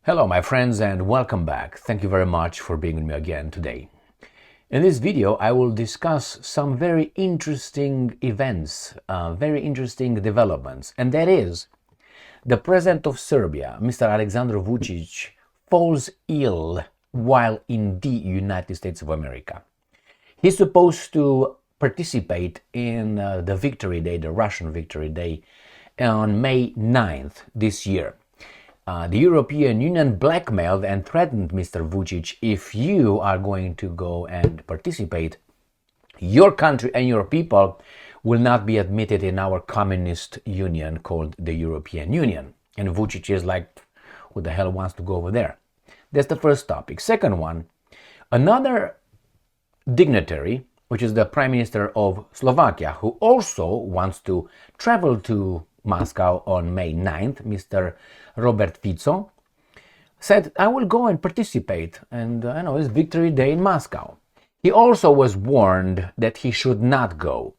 Hello my friends and welcome back. Thank you very much for being with me again today. In this video I will discuss some very interesting events, very interesting developments, and that is the President of Serbia, Mr. Alexander Vucic, falls ill while in the United States of America. He's supposed to participate in the Victory Day, the Russian Victory Day, on May 9th this year. The European Union blackmailed and threatened Mr. Vucic: if you are going to go and participate, your country and your people will not be admitted in our communist union called the European Union. And Vucic is like, who the hell wants to go over there? That's the first topic. Second one, another dignitary, which is the Prime Minister of Slovakia, who also wants to travel to Moscow on May 9th, Mr. Robert Fico, said, I will go and participate, and I know it's Victory Day in Moscow. He also was warned that he should not go,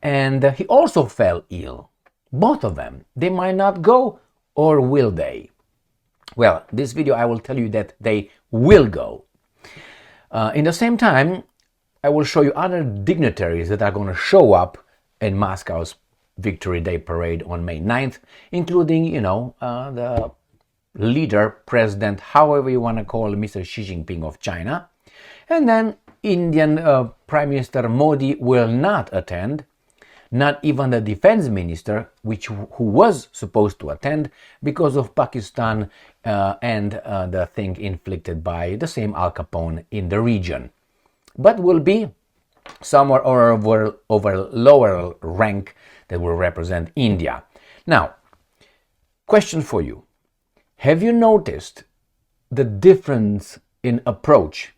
and he also fell ill. Both of them. They might not go, or will they? Well, this video I will tell you that they will go. In the same time, I will show you other dignitaries that are going to show up in Moscow's Victory Day parade on May 9th, including, the leader, president, however you want to call Mr. Xi Jinping of China. And then Indian Prime Minister Modi will not attend, not even the defense minister, who was supposed to attend because of Pakistan and the thing inflicted by the same Al Capone in the region, but will be somewhere over lower rank that will represent India. Now, question for you. Have you noticed the difference in approach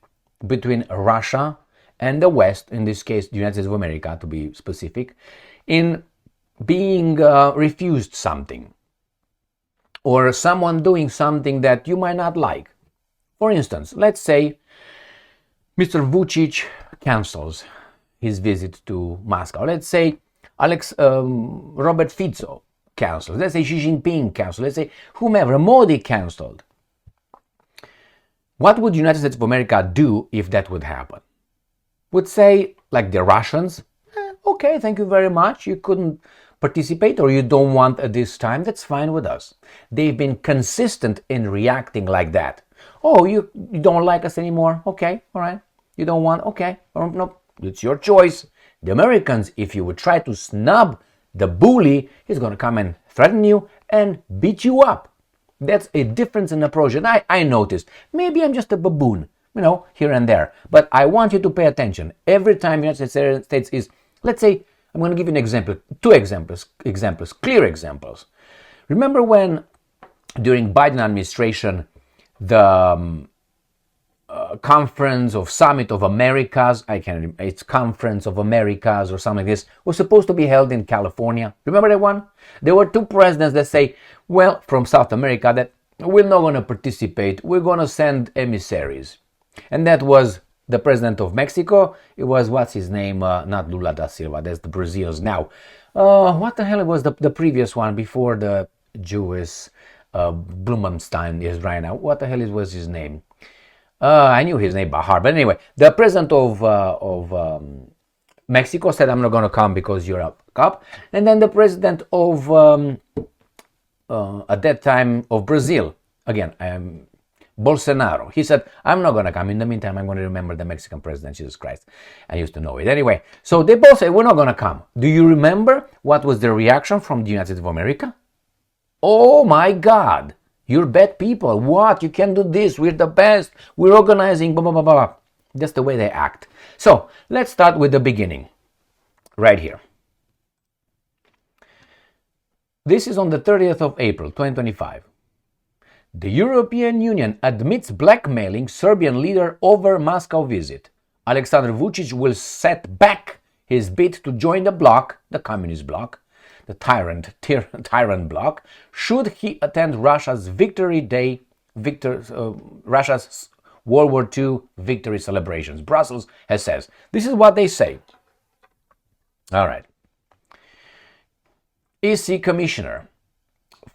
between Russia and the West, in this case the United States of America to be specific, in being refused something or someone doing something that you might not like? For instance, let's say Mr. Vucic cancels his visit to Moscow. Let's say Robert Fico cancels. Let's say Xi Jinping cancels. Let's say whomever, Modi cancelled. What would the United States of America do if that would happen? Would say, like the Russians, okay, thank you very much, you couldn't participate or you don't want at this time, that's fine with us. They've been consistent in reacting like that. Oh, you don't like us anymore? Okay, all right. You don't want? Okay, no, it's your choice. The Americans, if you would try to snub the bully, he's going to come and threaten you and beat you up. That's a difference in approach. And I noticed, maybe I'm just a baboon, here and there. But I want you to pay attention. Every time the United States is, let's say, I'm going to give you an example, two examples, clear examples. Remember when, during Biden administration, the Conference of Summit of Americas, it's Conference of Americas or something like this, was supposed to be held in California. Remember that one? There were two presidents that say, well, from South America, that we're not going to participate, we're going to send emissaries. And that was the president of Mexico. It was, what's his name? Not Lula da Silva, that's the Brazils now. What the hell was the previous one before the Jewish Blumenstein is right now? What the hell was his name? I knew his name by heart, but anyway, the president of Mexico said, I'm not going to come because you're a cop. And then the president of, at that time, of Brazil, again, Bolsonaro, he said, I'm not going to come. In the meantime, I'm going to remember the Mexican president, Jesus Christ. I used to know it. Anyway, so they both said, we're not going to come. Do you remember what was the reaction from the United States of America? Oh my God. You're bad people. What? You can do this. We're the best. We're organizing. Blah, blah, blah, blah. That's the way they act. So let's start with the beginning. Right here. This is on the 30th of April, 2025. The European Union admits blackmailing Serbian leader over Moscow visit. Alexander Vucic will set back his bid to join the bloc, the communist bloc, the tyrant bloc, should he attend Russia's Victory Day, Russia's World War II victory celebrations. Brussels has said. This is what they say. All right. EC Commissioner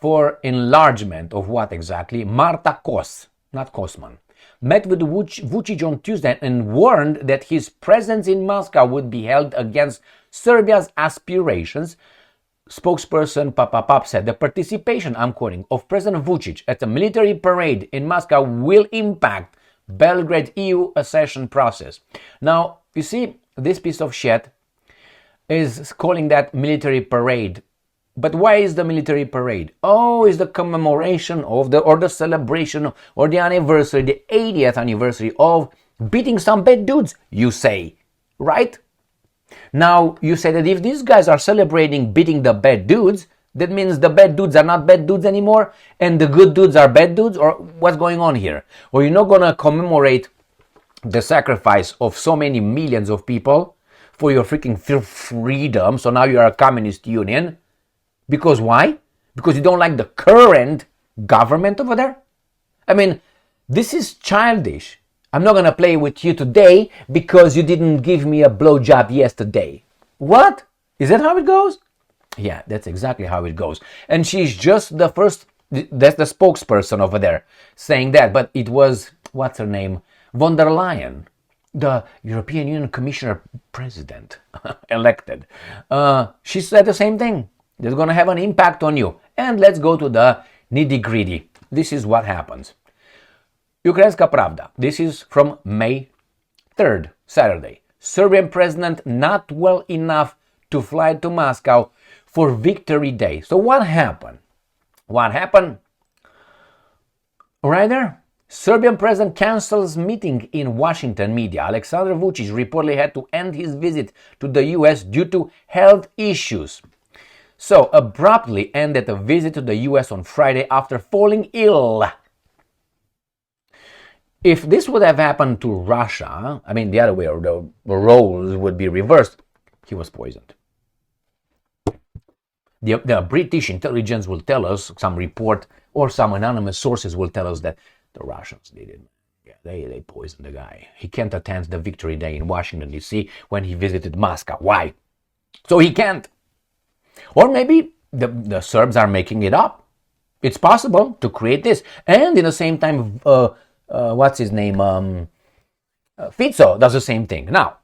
for enlargement of what exactly? Marta Kos, not Kosman, met with Vucic on Tuesday and warned that his presence in Moscow would be held against Serbia's aspirations. Spokesperson Papapap said the participation, I'm quoting, of President Vucic at a military parade in Moscow will impact Belgrade EU accession process. Now, you see, this piece of shit is calling that military parade. But why is the military parade? Oh, it's the commemoration of the celebration or the anniversary, the 80th anniversary of beating some bad dudes, you say, right? Now, you say that if these guys are celebrating beating the bad dudes, that means the bad dudes are not bad dudes anymore and the good dudes are bad dudes, or what's going on here? Or you're not going to commemorate the sacrifice of so many millions of people for your freaking freedom, so now you are a communist union. Because why? Because you don't like the current government over there? I mean, this is childish. I'm not going to play with you today because you didn't give me a blowjob yesterday. What? Is that how it goes? Yeah, that's exactly how it goes. And she's just the first, that's the spokesperson over there saying that. But it was, what's her name? Von der Leyen, the European Union Commissioner President, elected. She said the same thing. That's going to have an impact on you. And let's go to the nitty-gritty. This is what happens. Ukrainska Pravda. This is from May 3rd, Saturday. Serbian president not well enough to fly to Moscow for Victory Day. So what happened? What happened? Right there. Serbian president cancels meeting in Washington media. Alexander Vucic reportedly had to end his visit to the US due to health issues. So abruptly ended a visit to the US on Friday after falling ill. If this would have happened to Russia, I mean the other way, or the roles would be reversed, he was poisoned. The British intelligence will tell us, some report or some anonymous sources will tell us that the Russians did it. Yeah, they poisoned the guy. He can't attend the Victory Day in Washington, D.C. when he visited Moscow. Why? So he can't. Or maybe the Serbs are making it up. It's possible to create this. And in the same time, what's his name? Fico does the same thing. Now,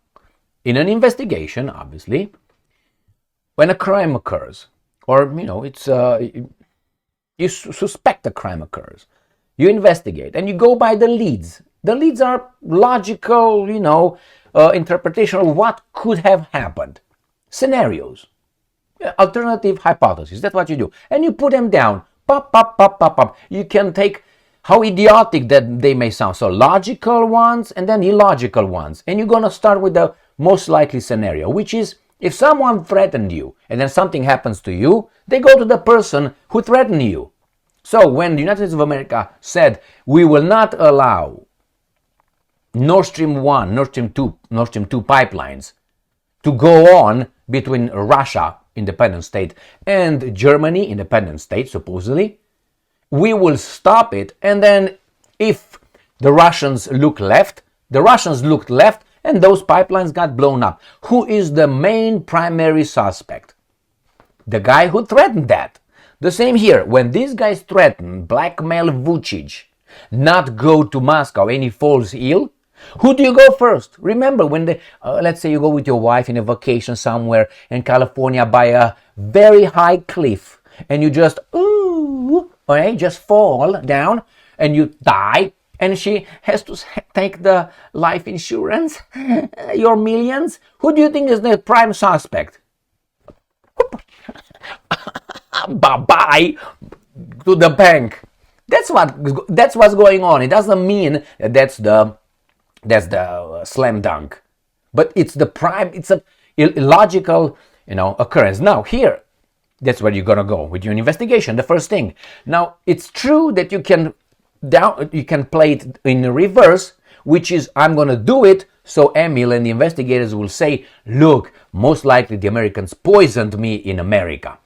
in an investigation, obviously, when a crime occurs, or, it's you suspect a crime occurs, you investigate, and you go by the leads. The leads are logical, interpretation of what could have happened. Scenarios. Alternative hypotheses. That's what you do. And you put them down. Pop, pop, pop, pop, pop. You can take how idiotic that they may sound. So logical ones and then illogical ones. And you're going to start with the most likely scenario, which is if someone threatened you and then something happens to you, they go to the person who threatened you. So when the United States of America said, we will not allow Nord Stream 1, Nord Stream 2 pipelines to go on between Russia, independent state, and Germany, independent state, supposedly, we will stop it. And then if the Russians look left, the Russians looked left, and those pipelines got blown up. Who is the main primary suspect? The guy who threatened that. The same here. When these guys threaten, blackmail Vucic, not go to Moscow and he falls ill, who do you go first? Remember when let's say you go with your wife in a vacation somewhere in California by a very high cliff and you just, just fall down and you die, and she has to take the life insurance, your millions. Who do you think is the prime suspect? Bye-bye to the bank. That's what's going on. It doesn't mean that's the slam dunk, but it's the prime. It's a illogical, occurrence. Now here, that's where you're gonna go with your investigation. The first thing. Now it's true that you can play it in reverse, which is I'm gonna do it so Emil and the investigators will say, look, most likely the Americans poisoned me in America.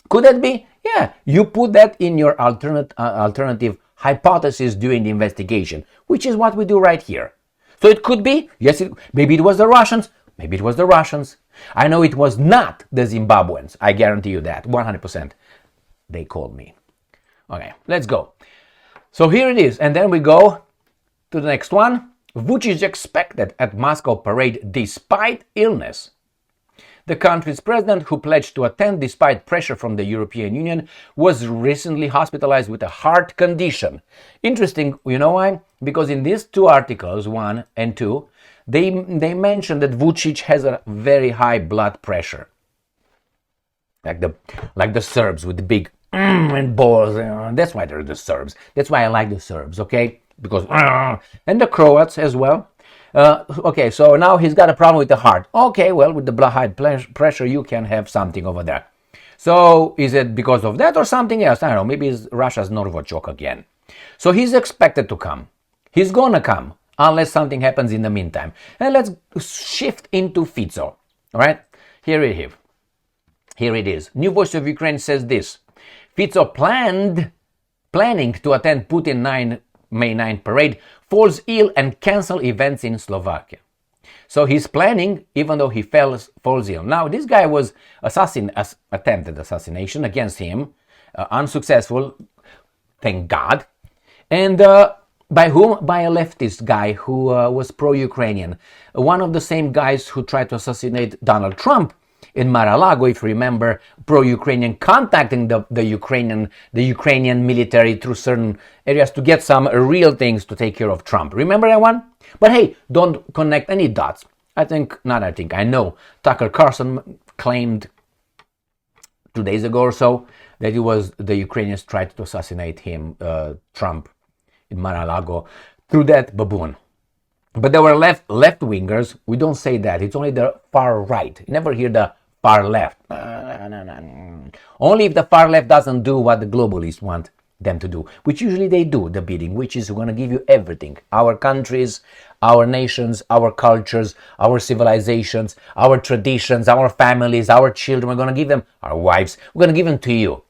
Could that be? Yeah, you put that in your alternative hypothesis during the investigation, which is what we do right here. So it could be, yes, maybe it was the Russians, maybe it was the Russians. I know it was not the Zimbabweans, I guarantee you that, 100%. they called me. Okay, let's go. So here it is, and then we go to the next one. Vucic expected at Moscow parade despite illness. The country's president, who pledged to attend despite pressure from the European Union, was recently hospitalized with a heart condition. Interesting, you know why? Because in these two articles, 1 and 2, they mentioned that Vucic has a very high blood pressure. Like the Serbs with the big and balls. That's why they're the Serbs. That's why I like the Serbs, okay? Because and the Croats as well. Okay, so now he's got a problem with the heart. Okay, well, with the high pressure, you can have something over there. So is it because of that or something else? I don't know. Maybe it's Russia's Novichok again. So he's expected to come. He's gonna come unless something happens in the meantime. And let's shift into Fico. All right, here it is. New Voice of Ukraine says this. Fico planning to attend Putin May 9 parade, falls ill and cancel events in Slovakia. So he's planning, even though he falls ill. Now, this guy was attempted assassination against him, unsuccessful, thank God. And by whom? By a leftist guy who was pro-Ukrainian. One of the same guys who tried to assassinate Donald Trump in Mar-a-Lago, if you remember, pro-Ukrainian, contacting the Ukrainian military through certain areas to get some real things to take care of Trump. Remember that one? But hey, don't connect any dots. I know Tucker Carlson claimed 2 days ago or so that it was the Ukrainians tried to assassinate him, Trump, in Mar-a-Lago through that baboon. But there were left-wingers. We don't say that. It's only the far right. You never hear the far left. Only if the far left doesn't do what the globalists want them to do, which usually they do, the bidding, which is going to give you everything. Our countries, our nations, our cultures, our civilizations, our traditions, our families, our children. We're going to give them, our wives, we're going to give them to you.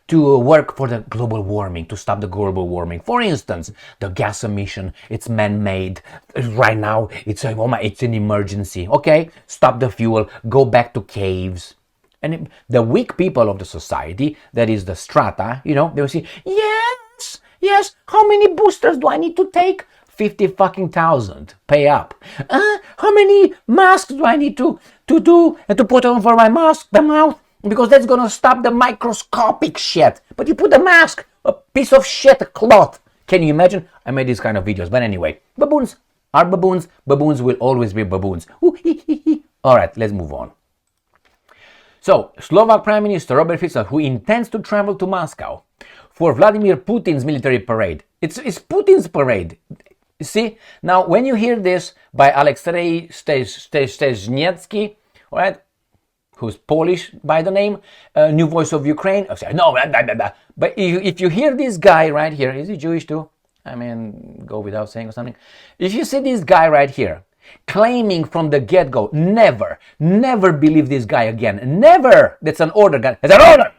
To work for the global warming, to stop the global warming. For instance, the gas emission, it's man-made. Right now, it's an emergency. Okay, stop the fuel, go back to caves. And the weak people of the society, that is the strata, they will say, yes, how many boosters do I need to take? 50,000. Pay up. How many masks do I need to do and to put on for my mask, the mouth? Because that's going to stop the microscopic shit. But you put a mask, a piece of shit, a cloth. Can you imagine? I made these kind of videos. But anyway, baboons are baboons. Baboons will always be baboons. All right, let's move on. So, Slovak Prime Minister Robert Fico, who intends to travel to Moscow for Vladimir Putin's military parade. It's Putin's parade. You see? Now, when you hear this by Alexei Stezhnetsky, all right, who's Polish by the name, New Voice of Ukraine. I say, no, blah, blah, blah. But if you hear this guy right here, is he Jewish too? I mean, go without saying or something. If you see this guy right here, claiming from the get-go, never believe this guy again. Never. That's an order, guy. It's an order.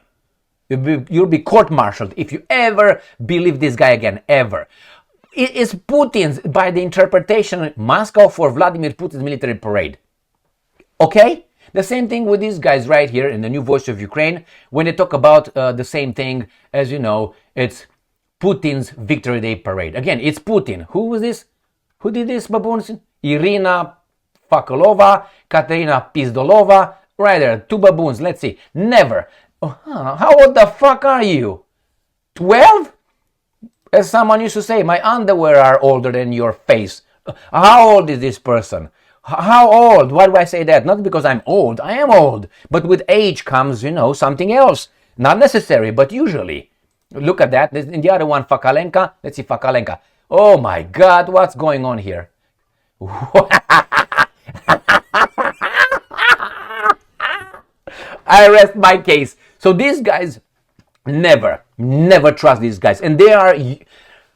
You'll be court-martialed if you ever believe this guy again, ever. It is Putin's, by the interpretation, Moscow for Vladimir Putin's military parade. Okay? The same thing with these guys right here in the New Voice of Ukraine, when they talk about the same thing as, it's Putin's Victory Day parade. Again, it's Putin. Who was this? Who did this, baboons? Irina Fakolova, Katerina Pizdolova. Right there, two baboons. Let's see. Never. How old the fuck are you? 12? As someone used to say, my underwear are older than your face. How old is this person? How old? Why do I say that? Not because I'm old. I am old. But with age comes, something else. Not necessary, but usually. Look at that. And the other one, Fakalenka. Let's see, Fakalenka. Oh my God, what's going on here? I rest my case. So these guys, never trust these guys. And they are...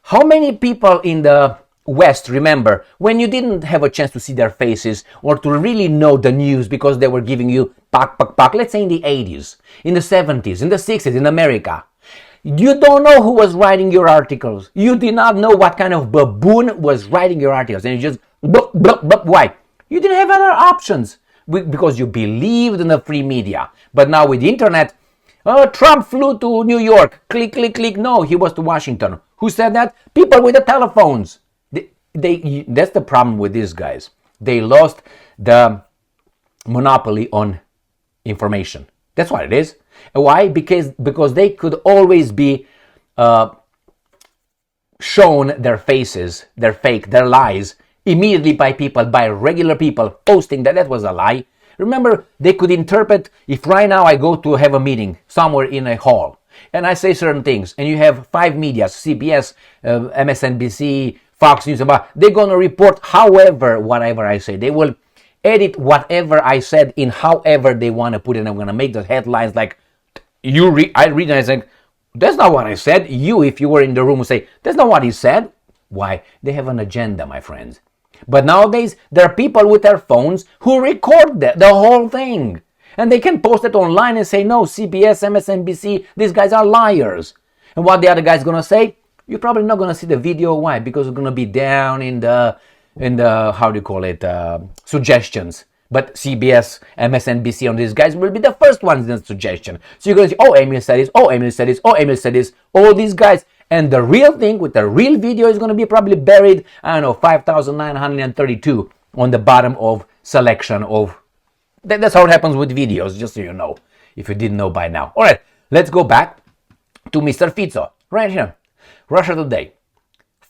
How many people in the West, remember, when you didn't have a chance to see their faces or to really know the news because they were giving you pak, let's say in the 80s, in the 70s, in the 60s, in America, you don't know who was writing your articles. You did not know what kind of baboon was writing your articles. And you just, why? You didn't have other options because you believed in the free media. But now with the internet, Trump flew to New York. Click, click, click. No, he was to Washington. Who said that? People with the telephones. That's the problem with these guys. They lost the monopoly on information. That's what it is. Why? Because they could always be shown their faces, their fake, their lies immediately by people, by regular people posting that was a lie. Remember, they could interpret, if right now I go to have a meeting somewhere in a hall and I say certain things and you have 5 medias, CBS, MSNBC, Fox News, they're going to report whatever I say. They will edit whatever I said in however they want to put it. I'm going to make the headlines like, I read and I think, that's not what I said. You, if you were in the room, would say, that's not what he said. Why? They have an agenda, my friends. But nowadays, there are people with their phones who record the whole thing. And they can post it online and say, no, CBS, MSNBC, these guys are liars. And what the other guy's going to say? You're probably not going to see the video. Why? Because it's going to be down in the how do you call it, suggestions. But CBS, MSNBC on these guys will be the first ones in the suggestion. So you're going to see, oh, Emil said this, oh, Emil said this, oh, Emil said this, all these guys. And the real thing with the real video is going to be probably buried, 5,932 on the bottom of selection of... That's how it happens with videos, just so you know, if you didn't know by now. All right, let's go back to Mr. Fico, right here. Russia Today.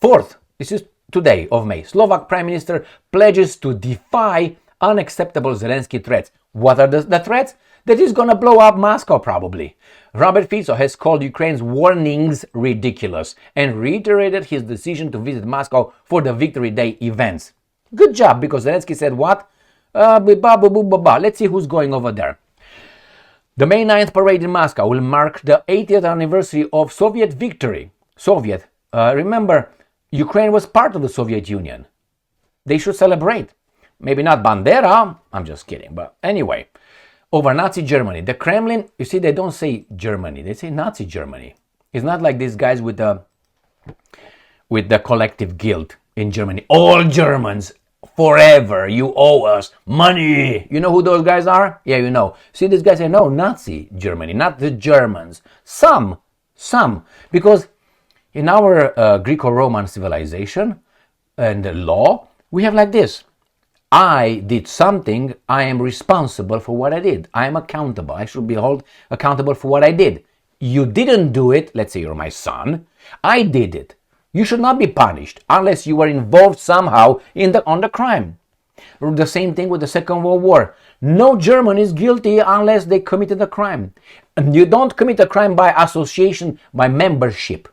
4th, this is today of May. Slovak Prime Minister pledges to defy unacceptable Zelensky threats. What are the threats? That he's going to blow up Moscow, probably. Robert Fico has called Ukraine's warnings ridiculous and reiterated his decision to visit Moscow for the Victory Day events. Good job, because Zelensky said what? Let's see who's going over there. The May 9th parade in Moscow will mark the 80th anniversary of Soviet victory. Remember, Ukraine was part of the Soviet Union. They should celebrate. Maybe not Bandera, I'm just kidding, but anyway. Over Nazi Germany. The Kremlin, you see, they don't say Germany, they say Nazi Germany. It's not like these guys with the collective guilt in Germany. All Germans, forever, you owe us money. You know who those guys are? Yeah, you know. See, these guys say, no, Nazi Germany, not the Germans. Some. Because in our Greco-Roman civilization and the law, we have like this. I did something, I am responsible for what I did. I am accountable. I should be held accountable for what I did. You didn't do it, let's say you're my son, I did it. You should not be punished unless you were involved somehow on the crime. The same thing with the Second World War. No German is guilty unless they committed a crime. And you don't commit a crime by association, by membership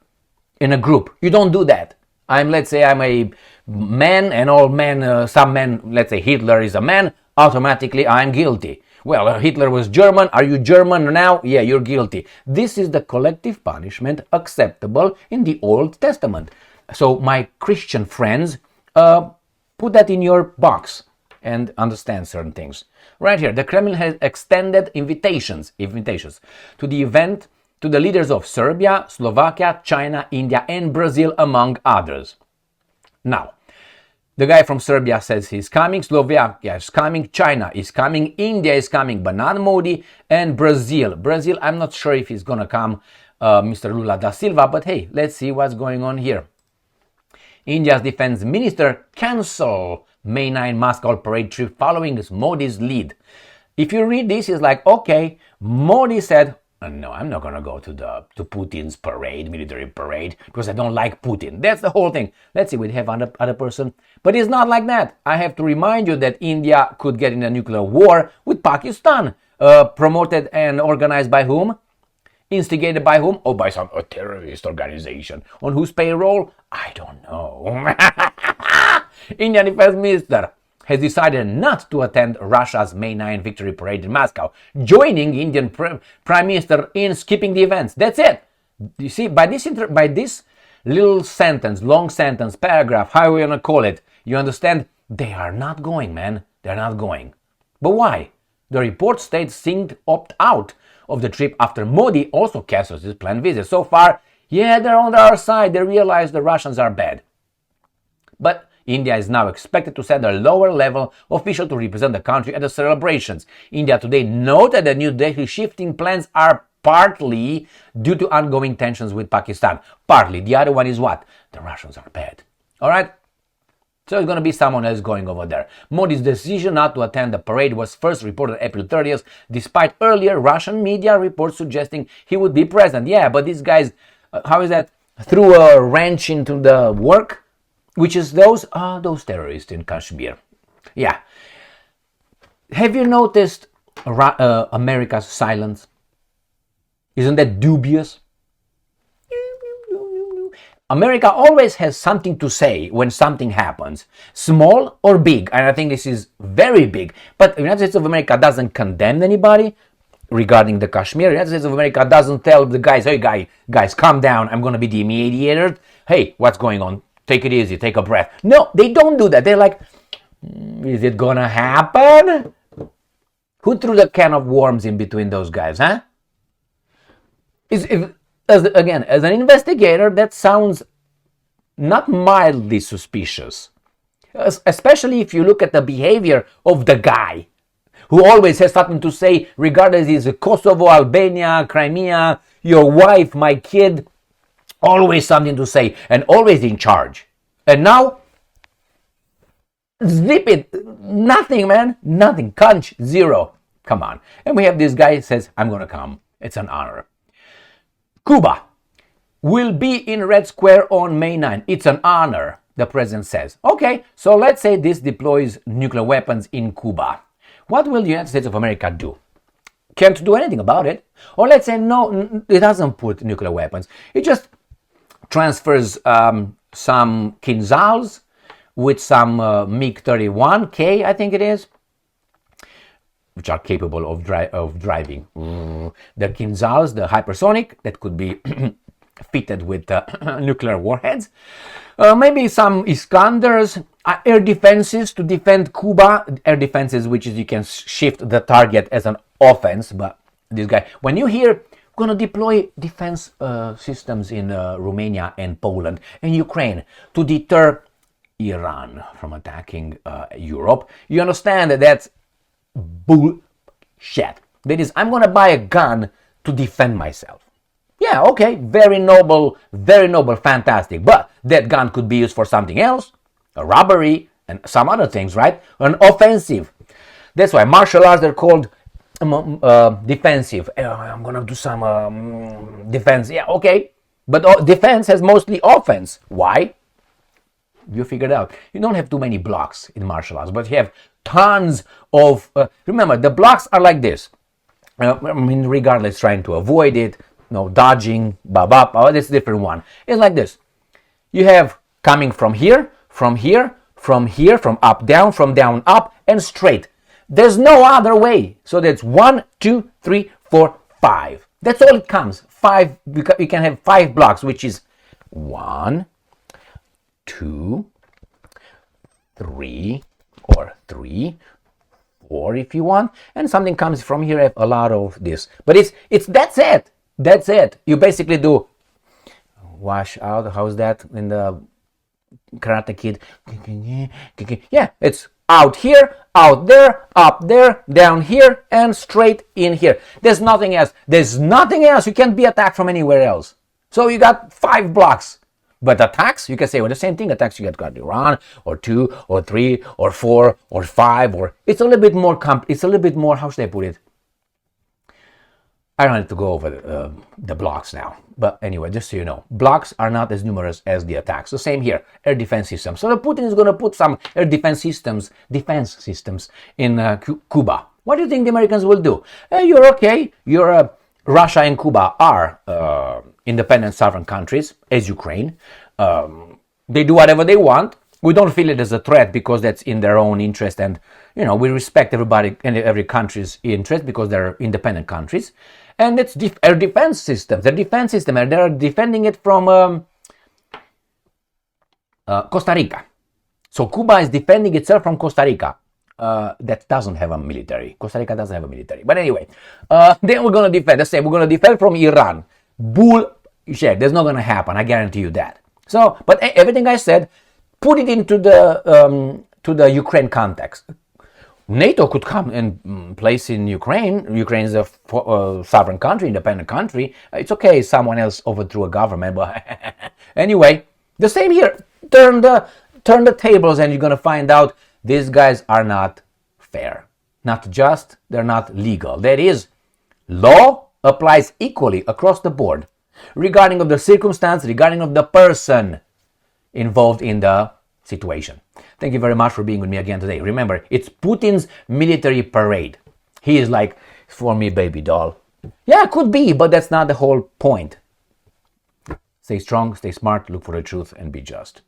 in a group. You don't do that. Let's say I'm a man, and all men, some men, let's say Hitler is a man, automatically I'm guilty. Well, Hitler was German. Are you German now? Yeah, you're guilty. This is the collective punishment acceptable in the Old Testament. So my Christian friends, put that in your box and understand certain things. Right here, the Kremlin has extended invitations to the event to the leaders of Serbia, Slovakia, China, India, and Brazil, among others. Now, the guy from Serbia says he's coming, Slovakia is coming, China is coming, India is coming, but not Modi, and Brazil. Brazil, I'm not sure if he's going to come, Mr. Lula da Silva, but hey, let's see what's going on here. India's defense minister cancelled May 9 Moscow parade trip following Modi's lead. If you read this, it's like, okay, Modi said, no, I'm not going to go to Putin's parade, military parade, because I don't like Putin. That's the whole thing. Let's see, we have other person. But it's not like that. I have to remind you that India could get in a nuclear war with Pakistan. Promoted and organized by whom? Instigated by whom? Oh, by some terrorist organization. On whose payroll? I don't know. Indian defense minister has decided not to attend Russia's May 9 victory parade in Moscow, joining Indian Prime Minister in skipping the events. That's it. You see, by this little sentence, long sentence, paragraph, how are you going to call it, you understand? They are not going, man. They're not going. But why? The report states Singh opt out of the trip after Modi also cancels his planned visit. So far, yeah, they're on our side. They realize the Russians are bad. But India is now expected to send a lower-level official to represent the country at the celebrations. India today noted that New Delhi's shifting plans are partly due to ongoing tensions with Pakistan. Partly. The other one is what? The Russians are bad. All right? So it's going to be someone else going over there. Modi's decision not to attend the parade was first reported April 30th, despite earlier Russian media reports suggesting he would be present. Yeah, but these guys, how is that? Threw a wrench into the work, which is those terrorists in Kashmir. Yeah. Have you noticed America's silence? Isn't that dubious? America always has something to say when something happens, small or big, and I think this is very big. But the United States of America doesn't condemn anybody regarding the Kashmir. The United States of America doesn't tell the guys, hey guys, calm down, I'm going to be the mediator. Hey, what's going on? Take it easy, take a breath. No, they don't do that. They're like, is it going to happen? Who threw the can of worms in between those guys, huh? As an investigator, that sounds not mildly suspicious. Especially if you look at the behavior of the guy who always has something to say, regardless is Kosovo, Albania, Crimea, your wife, my kid, always something to say and always in charge. And now, zip it, nothing, man, nothing, conch, zero. Come on. And we have this guy who says, I'm going to come. It's an honor. Cuba will be in Red Square on May 9. It's an honor, the president says. Okay, so let's say this deploys nuclear weapons in Cuba. What will the United States of America do? Can't do anything about it. Or let's say, no, it doesn't put nuclear weapons. It just transfers some Kinzhals with some MiG-31K, I think it is, which are capable of driving. The Kinzhals, the hypersonic, that could be fitted with nuclear warheads. Maybe some Iskanders, air defenses to defend Cuba. Air defenses, which is you can shift the target as an offense. But this guy, when you hear going to deploy defense systems in Romania and Poland and Ukraine to deter Iran from attacking Europe, you understand that that's bullshit. That is, I'm going to buy a gun to defend myself. Yeah, okay, very noble, fantastic. But that gun could be used for something else, a robbery and some other things, right? An offensive. That's why martial arts, they're called defensive. I'm going to do some defense. Yeah, okay. But defense has mostly offense. Why? You figured out. You don't have too many blocks in martial arts, but you have tons of... remember, the blocks are like this. Regardless, trying to avoid it, dodging, that's a different one. It's like this. You have coming from here, from up, down, from down, up, and straight. There's no other way. So that's 1, 2, 3, 4, 5. That's all it comes. 5. You can have 5 blocks, which is 1, 2, 3, or 3, 4 if you want, and something comes from here. I have a lot of this, but it's that's it. You basically do wash out. How's that in the Karate Kid? Yeah, it's out here, out there, up there, down here, and straight in here. There's nothing else. You can't be attacked from anywhere else. So you got 5 blocks. But attacks, you can say, well, the same thing. Attacks, you got Iran, or 2, or 3, or 4, or 5, or it's a little bit more. It's a little bit more. How should I put it? I don't need to go over the blocks now. But anyway, just so you know, blocks are not as numerous as the attacks. So same here, air defense systems. So the Putin is going to put some air defense systems in Cuba. What do you think the Americans will do? You're okay. Russia and Cuba are independent sovereign countries, as Ukraine. They do whatever they want. We don't feel it as a threat because that's in their own interest, and we respect everybody and every country's interest because they're independent countries. And it's air defense systems. Their defense system, and they're defending it from Costa Rica. So Cuba is defending itself from Costa Rica. That doesn't have a military. Costa Rica doesn't have a military. But anyway, then we're going to defend. The same. We're going to defend from Iran. Bullshit. That's not going to happen. I guarantee you that. So, but everything I said, put it into the Ukraine context. NATO could come and place in Ukraine. Ukraine is a sovereign country, independent country. It's okay, someone else overthrew a government, but anyway, the same here. Turn the tables, and you're gonna find out these guys are not fair, not just. They're not legal. That is, law applies equally across the board, regarding of the circumstance, regarding of the person involved in the situation. Thank you very much for being with me again today. Remember, it's Putin's military parade. He is like, for me, baby doll. Yeah, could be, but that's not the whole point. Stay strong, stay smart, look for the truth, and be just.